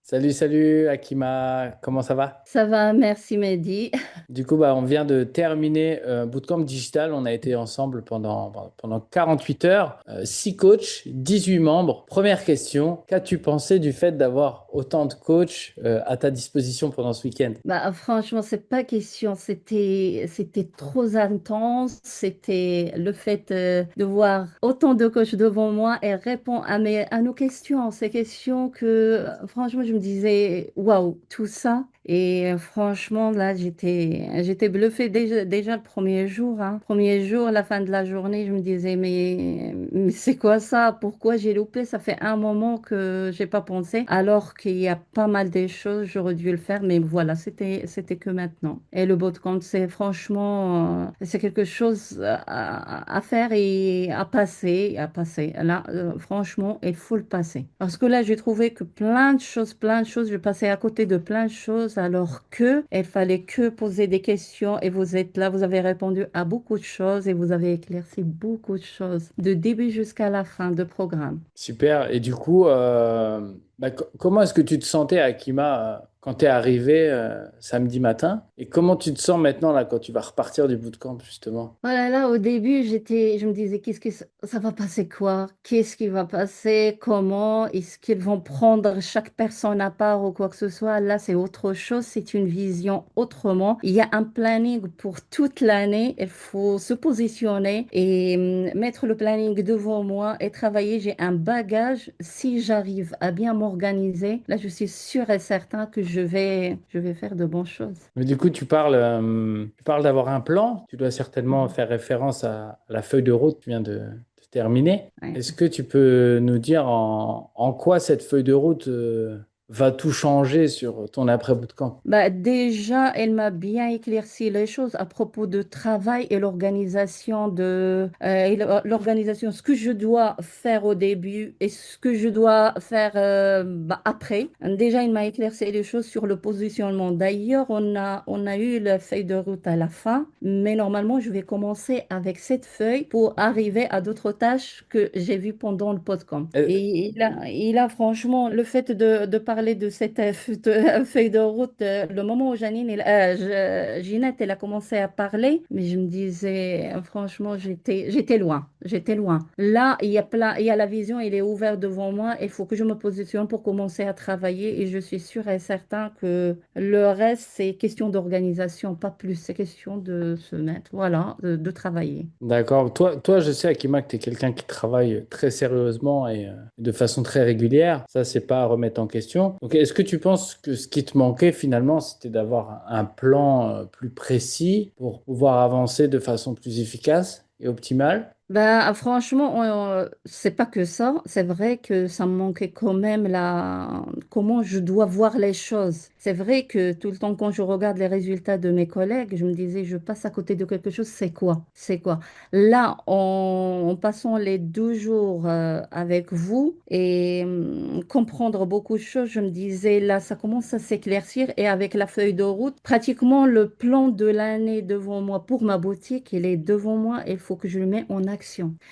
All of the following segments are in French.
Salut, salut Akima, comment ça va? Ça va, merci Mehdi. Du coup, on vient de terminer Bootcamp Digital. On a été ensemble pendant 48 heures, 6 coachs, 18 membres. Première question, qu'as-tu pensé du fait d'avoir autant de coachs à ta disposition pendant ce week-end? Franchement, c'est pas question. C'était trop intense. C'était le fait de voir autant de coachs devant moi et répondre à nos questions. Ces questions que, franchement, je me disais, waouh, tout ça. Et franchement, là, j'étais bluffée déjà le premier jour. Premier jour, la fin de la journée, je me disais, mais c'est quoi ça? Pourquoi j'ai loupé? Ça fait un moment que j'ai pas pensé, alors qu'il y a pas mal de choses, j'aurais dû le faire, mais voilà, c'était que maintenant. Et le bootcamp, c'est franchement, c'est quelque chose à faire et à passer. Là, franchement, il faut le passer. Parce que là, j'ai trouvé que plein de choses, je passais à côté de plein de choses, alors que il fallait que poser des questions et vous êtes là, vous avez répondu à beaucoup de choses et vous avez éclairci beaucoup de choses, de début jusqu'à la fin de programme. Super. Et du coup, comment est-ce que tu te sentais, Akima, quand tu es arrivé samedi matin? Et comment tu te sens maintenant là quand tu vas repartir du bootcamp, justement? Voilà, là, au début, je me disais, ça va passer quoi? Qu'est-ce qui va passer? Comment? Est-ce qu'ils vont prendre chaque personne à part ou quoi que ce soit? Là, c'est autre chose, c'est une vision autrement. Il y a un planning pour toute l'année. Il faut se positionner et mettre le planning devant moi et travailler. J'ai un bagage. Si j'arrive à bien m'organiser, là, je suis sûre et certain que je vais faire de bonnes choses. Mais du coup, tu parles d'avoir un plan. Tu dois certainement faire référence à la feuille de route que tu viens de terminer. Ouais. Est-ce que tu peux nous dire en quoi cette feuille de route va tout changer sur ton après-bootcamp? Déjà, elle m'a bien éclairci les choses à propos de travail et l'organisation, ce que je dois faire au début et ce que je dois faire après. Déjà, il m'a éclairci les choses sur le positionnement. D'ailleurs, on a eu la feuille de route à la fin, mais normalement, je vais commencer avec cette feuille pour arriver à d'autres tâches que j'ai vues pendant le podcast. Euh, Et franchement, le fait de parler de cette feuille de route, le moment où Ginette, elle a commencé à parler, mais je me disais, franchement, j'étais loin, j'étais loin. Là, il y a la vision, il est ouvert devant moi, il faut que je me positionne pour commencer à travailler et je suis sûre et certain que le reste, c'est question d'organisation, pas plus, c'est question de se mettre, voilà, de travailler. D'accord. Toi, je sais, Akima, que tu es quelqu'un qui travaille très sérieusement et de façon très régulière. Ça, c'est pas à remettre en question. Donc, est-ce que tu penses que ce qui te manquait finalement, c'était d'avoir un plan plus précis pour pouvoir avancer de façon plus efficace et optimale? Franchement, c'est pas que ça. C'est vrai que ça me manquait quand même comment je dois voir les choses. C'est vrai que tout le temps, quand je regarde les résultats de mes collègues, je me disais, je passe à côté de quelque chose. C'est quoi? C'est quoi? Là, en passant les 2 jours avec vous et comprendre beaucoup de choses, je me disais, là, ça commence à s'éclaircir. Et avec la feuille de route, pratiquement le plan de l'année devant moi pour ma boutique, il est devant moi. Il faut que je le mette en action.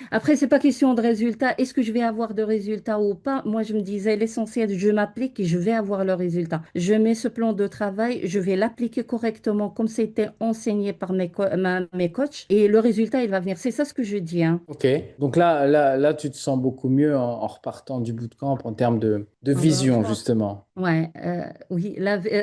Après, c'est pas question de résultat. Est-ce que je vais avoir de résultats ou pas? Moi, je me disais, l'essentiel, je m'applique et je vais avoir le résultat. Je mets ce plan de travail, je vais l'appliquer correctement comme c'était enseigné par mes coachs et le résultat, il va venir. C'est ça ce que je dis, hein. Ok. Donc là, tu te sens beaucoup mieux en repartant du bootcamp en termes de Ah bah, vision, justement. Ouais, oui,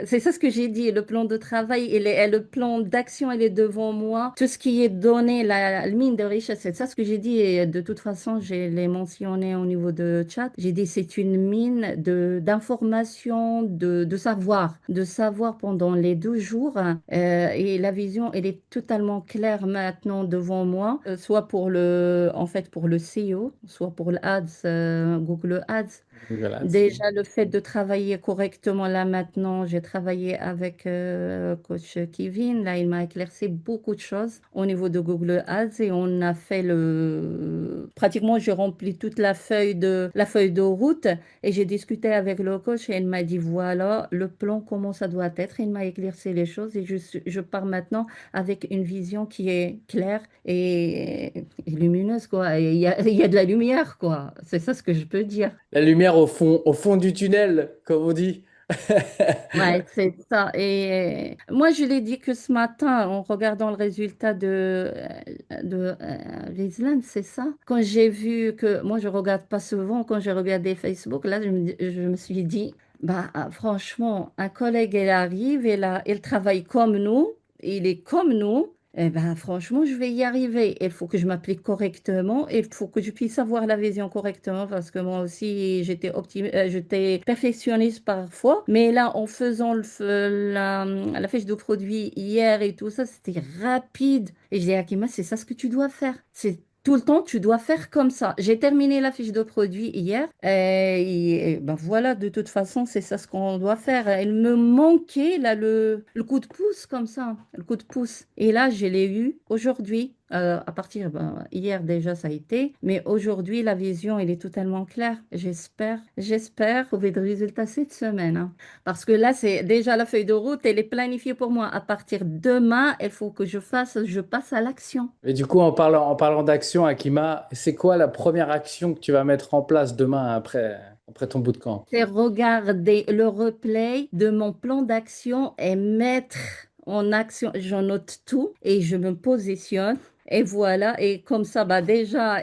c'est ça ce que j'ai dit. Le plan de travail et le plan d'action, il est devant moi. Tout ce qui est donné, la mine de richesse, c'est ça ce que j'ai dit. Et de toute façon, je l'ai mentionné au niveau de chat. J'ai dit c'est une mine d'informations, de savoir pendant les 2 jours. Et la vision, elle est totalement claire maintenant devant moi, soit en fait, pour le SEO, soit pour le Ads, Google Ads. Voilà. Déjà, le fait de travailler correctement là maintenant, j'ai travaillé avec coach Kevin. Là, il m'a éclairci beaucoup de choses au niveau de Google Ads et on a fait pratiquement, j'ai rempli toute la feuille de route et j'ai discuté avec le coach et il m'a dit voilà le plan, comment ça doit être. Il m'a éclairci les choses et je pars maintenant avec une vision qui est claire et lumineuse, quoi. Et il y a de la lumière, quoi. C'est ça ce que je peux dire. La lumière au fond du tunnel, comme on dit. Ouais, c'est ça. Et moi, je l'ai dit que ce matin, en regardant le résultat de Riesland, c'est ça. Quand j'ai vu que, moi, je regarde pas souvent, quand j'ai regardé Facebook, là, je me suis dit, bah, franchement, un collègue, il arrive, il travaille comme nous, il est comme nous. Eh ben, franchement, je vais y arriver. Il faut que je m'applique correctement. Il faut que je puisse avoir la vision correctement parce que moi aussi, j'étais perfectionniste parfois. Mais là, en faisant la fiche de produit hier et tout ça, c'était rapide. Et je dis à Akima, c'est ça ce que tu dois faire. C'est tout le temps, tu dois faire comme ça. J'ai terminé la fiche de produit hier. Et ben voilà, de toute façon, c'est ça ce qu'on doit faire. Il me manquait là le coup de pouce comme ça, le coup de pouce. Et là, je l'ai eu aujourd'hui. À partir, ben, hier déjà, ça a été. Mais aujourd'hui, la vision, elle est totalement claire. J'espère trouver des résultats cette semaine, hein. Parce que là, c'est déjà la feuille de route, elle est planifiée pour moi. À partir de demain, il faut que je passe à l'action. Et du coup, en parlant d'action, Akima, c'est quoi la première action que tu vas mettre en place demain après ton bootcamp? C'est regarder le replay de mon plan d'action et mettre en action. J'en note tout et je me positionne. Et voilà, et comme ça, bah déjà,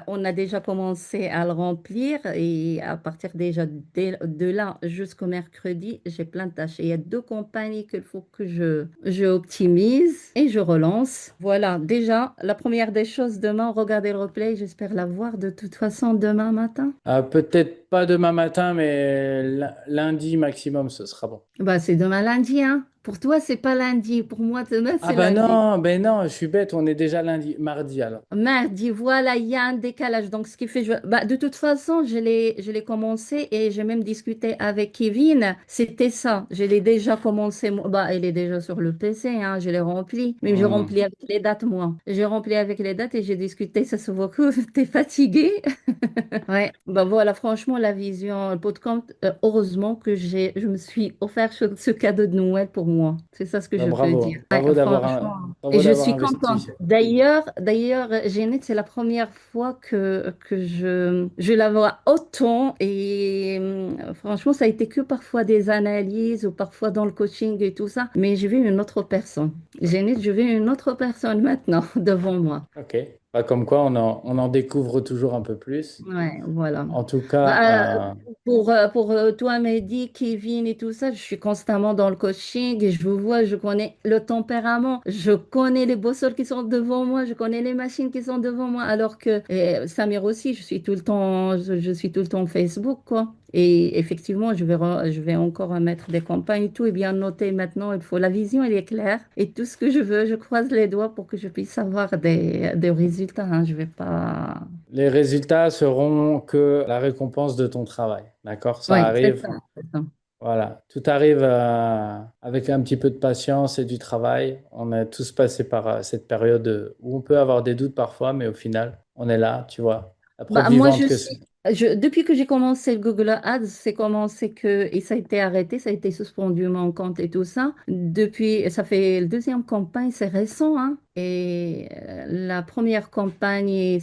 on a déjà commencé à le remplir et à partir déjà de là jusqu'au mercredi, j'ai plein de tâches. Et il y a deux compagnies qu'il faut que je optimise et je relance. Voilà, déjà, la première des choses demain, regardez le replay, j'espère l'avoir de toute façon demain matin. Peut-être pas demain matin, mais lundi maximum, ce sera bon. Bah, c'est demain lundi, hein. Pour toi, c'est pas lundi. Pour moi, demain, Ah c'est lundi. ben non, je suis bête, on est déjà mardi alors. Mardi, voilà, il y a un décalage. Donc, ce qui fait, bah, de toute façon, je l'ai commencé et j'ai même discuté avec Kevin. C'était ça. Je l'ai déjà commencé. Bah, il est déjà sur le PC, hein, je l'ai rempli. Mais je Hmm. remplis avec les dates, moi. J'ai rempli avec les dates et j'ai discuté. Ça se voit que t'es fatigué. Ouais, bah voilà, franchement, la vision, le podcast, heureusement que je me suis offert ce cadeau de Noël pour moi. C'est ça ce que Bah, je peux dire. Ouais, franchement. Et bravo je d'avoir suis contente. investi. D'ailleurs, Jeannette, c'est la première fois que je la vois autant. Et franchement, ça a été que parfois des analyses ou parfois dans le coaching et tout ça. Mais je vais une autre personne. Jeannette, je vais une autre personne maintenant devant moi. Ok. Bah, comme quoi, on en découvre toujours un peu plus. Ouais, voilà. En tout Bah, cas, pour toi, Mehdi, Kevin et tout ça, je suis constamment dans le coaching et je vous vois, je connais le tempérament, je connais les bosses qui sont devant moi, je connais les machines qui sont devant moi, alors que Samir aussi, je suis tout le temps Facebook, quoi. Et effectivement, je vais encore mettre des campagnes et tout, et bien noter maintenant, il faut la vision, elle est claire. Et tout ce que je veux, je croise les doigts pour que je puisse avoir des résultats, hein. Je vais pas. les résultats seront que la récompense de ton travail. D'accord? Ça Oui, c'est arrive. ça, c'est ça. Voilà. Tout arrive avec un petit peu de patience et du travail. On est tous passés par cette période où on peut avoir des doutes parfois, mais au final, on est là, tu vois. La preuve Bah, moi, vivante que c'est. depuis que j'ai commencé le Google Ads, c'est commencé et ça a été arrêté, ça a été suspendu mon compte et tout ça. Depuis, ça fait le deuxième campagne, c'est récent, hein. Et la première campagne,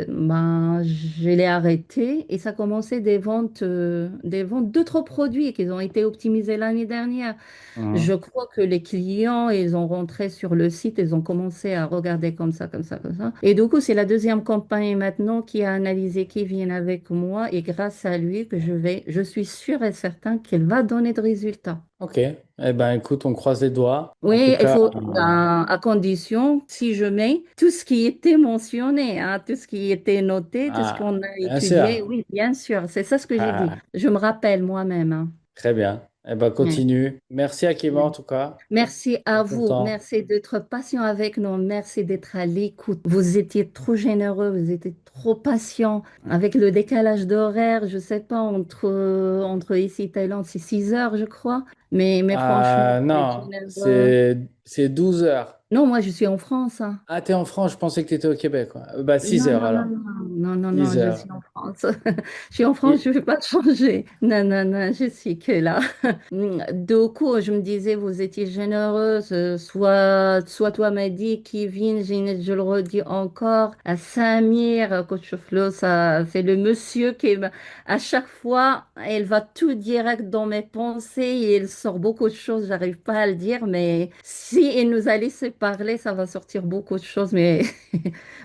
ben, je l'ai arrêtée et ça a commencé des ventes d'autres produits qui ont été optimisés l'année dernière. Je Mhm. crois que les clients, ils ont rentré sur le site, ils ont commencé à regarder comme ça, comme ça, comme ça. Et du coup, c'est la deuxième campagne maintenant qui a analysé, qui vient avec moi et grâce à lui que je suis sûre et certain qu'il va donner de résultats. Ok. Eh ben, écoute, on croise les doigts. En tout Oui, il cas, faut, ben, à condition, si je mets tout ce qui était mentionné, hein, tout ce qui était noté, tout ce qu'on a bien sûr. étudié, oui, bien sûr, c'est ça ce que j'ai dit. Ah, Je me rappelle moi-même, hein. très bien. Eh ben, Ouais. continue. Merci Akima en tout cas. Merci Pour à ton vous. temps. Merci d'être patient avec nous. Merci d'être à l'écoute. Vous étiez trop généreux. Vous étiez trop patient. Avec le décalage d'horaire, je sais pas, entre ici et Thaïlande, c'est 6 heures, je crois. Mais franchement, vous êtes Non, généreux. c'est 12 heures. Non, moi, je suis en France, hein. Ah, t'es en France, je pensais que t'étais au Québec, quoi. Bah, 6 Non, heures non, non, alors. non. Non, non, 10 non, je heures. suis en France. Je suis en France, Et- je ne vais pas changer. Non, non, non, je suis que là. Du coup, je me disais, vous étiez généreuse. Soit toi m'as dit, Kevin, je le redis encore, à Samir, coach Flo, ça, c'est le monsieur à chaque fois, elle va tout direct dans mes pensées et elle sort beaucoup de choses. J'arrive pas à le dire, mais si elle nous a laissé parler, ça va sortir beaucoup de choses. Mais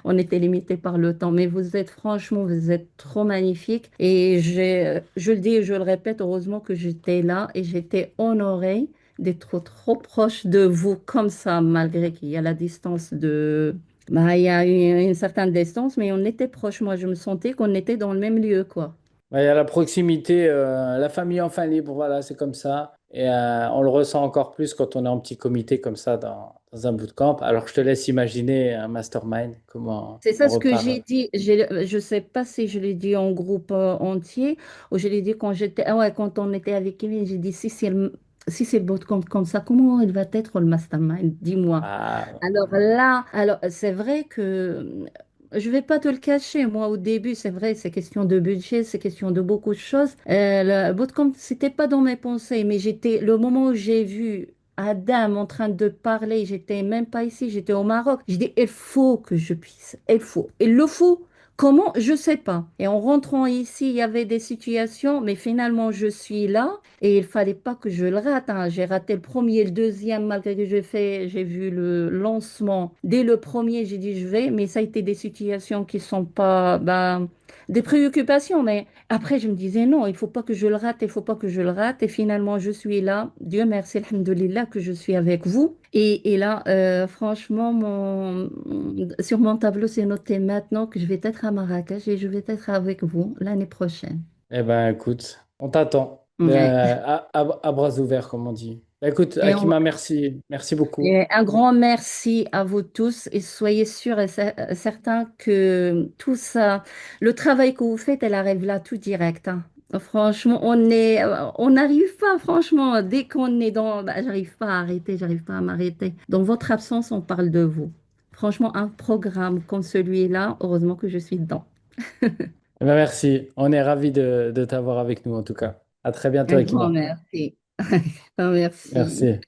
on était limité par le temps. Mais vous êtes franchement, vous êtes trop magnifique. Et je le dis et je le répète, heureusement que j'étais là et j'étais honorée d'être trop proche de vous comme ça, malgré qu'il y a la distance de... Bah, il y a une certaine distance, mais on était proche. Moi, je me sentais qu'on était dans le même lieu, quoi. Ouais, il y a la proximité, la famille enfin libre, voilà, c'est comme ça. Et on le ressent encore plus quand on est en petit comité comme ça dans un bootcamp. Alors je te laisse imaginer un mastermind, comment C'est on ça ce que repart. j'ai dit. Je sais pas si je l'ai dit en groupe entier ou je l'ai dit quand j'étais, ah ouais, quand on était avec Kevin, j'ai dit si c'est le bootcamp comme ça, comment il va être le mastermind? Dis-moi. Ah, Alors là, alors c'est vrai que je vais pas te le cacher. Moi, au début, c'est vrai, c'est question de budget, c'est question de beaucoup de choses. Le bootcamp, c'était pas dans mes pensées, mais le moment où j'ai vu Adam en train de parler, j'étais même pas ici, j'étais au Maroc. J'ai dit, il faut que je puisse, il faut, il le faut. Comment? Je sais pas. Et en rentrant ici, il y avait des situations, mais finalement, je suis là. Et il fallait pas que je le rate, hein. J'ai raté le premier, le deuxième, malgré que j'ai vu le lancement. Dès le premier, j'ai dit je vais, mais ça a été des situations qui sont pas, ben, des préoccupations. Mais après, je me disais non, il faut pas que je le rate, il faut pas que je le rate. Et finalement, je suis là. Dieu merci, alhamdoulilah, que je suis avec vous. Et là, franchement, sur mon tableau, c'est noté maintenant que je vais être à Marrakech et je vais être avec vous l'année prochaine. eh ben écoute, on t'attend. Ouais. À bras ouverts, comme on dit. Écoute, Et on, Akima, merci. Merci beaucoup. Et un grand merci à vous tous et soyez sûrs et certains que tout ça, le travail que vous faites, elle arrive là tout direct, hein. Franchement, on n'arrive pas, franchement, dès qu'on est dans, bah, j'arrive pas à arrêter, j'arrive pas à m'arrêter. Dans votre absence, on parle de vous. Franchement, un programme comme celui-là, heureusement que je suis dedans. Eh ben, merci. On est ravis de t'avoir avec nous, en tout cas. À très bientôt, Un grand Akima. merci. Merci. Merci.